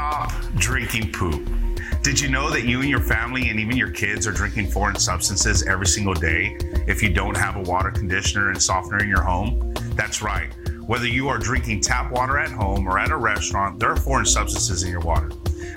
Stop drinking poop. Did you know that you and your family and even your kids are drinking foreign substances every single day if you don't have a water conditioner and softener in your home? That's right. Whether you are drinking tap water at home or at a restaurant, there are foreign substances in your water.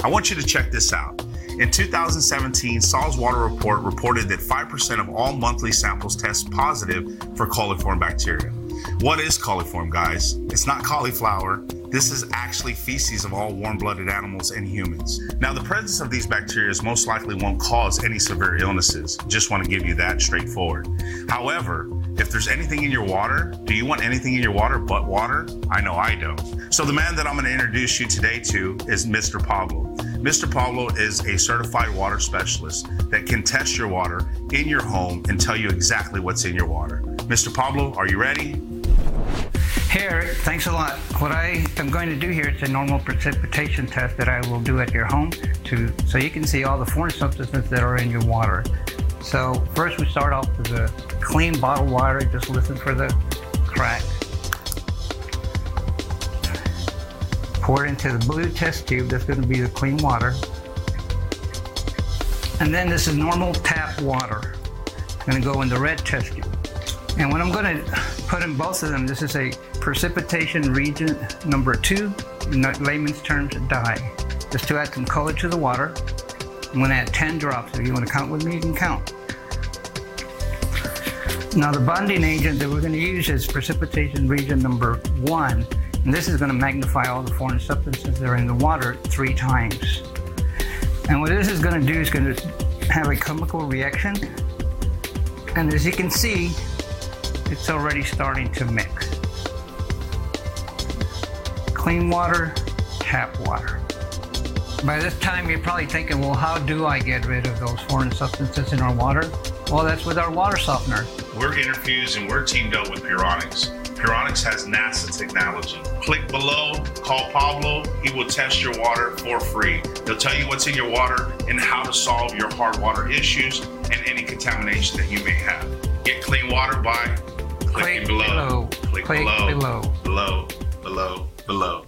I want you to check this out. In 2017, Saul's Water Report reported that 5% of all monthly samples test positive for coliform bacteria. What is coliform, guys? It's not cauliflower. This is actually feces of all warm-blooded animals and humans. Now, the presence of these bacteria most likely won't cause any severe illnesses. Just want to give you that straightforward. However, if there's anything in your water, do you want anything in your water but water? I know I don't. So the man that I'm going to introduce you today to is Mr. Pablo. Mr. Pablo is a certified water specialist that can test your water in your home and tell you exactly what's in your water. Mr. Pablo, are you ready? Hey Eric, thanks a lot. What I am going to do here is a normal precipitation test that I will do at your home so you can see all the foreign substances that are in your water. So first we start off with the clean bottled water. Just listen for the crack. Pour it into the blue test tube. That's going to be the clean water. And then this is normal tap water. It's going to go in the red test tube. And what I'm going to put in both of them, this is a precipitation region number 2, in layman's terms, dye. Just to add some color to the water. I'm going to add 10 drops. If you want to count with me, you can count. Now the bonding agent that we're going to use is precipitation region number 1. And this is going to magnify all the foreign substances that are in the water 3 times. And what this is going to do is going to have a chemical reaction. And as you can see, it's already starting to mix. Clean water, tap water. By this time, you're probably thinking, well, how do I get rid of those foreign substances in our water? Well, that's with our water softener. We're Interfuse and we're teamed up with Puronics. Puronics has NASA technology. Click below, call Pablo. He will test your water for free. He'll tell you what's in your water and how to solve your hard water issues and any contamination that you may have. Get clean water by clicking below. Click below. Below.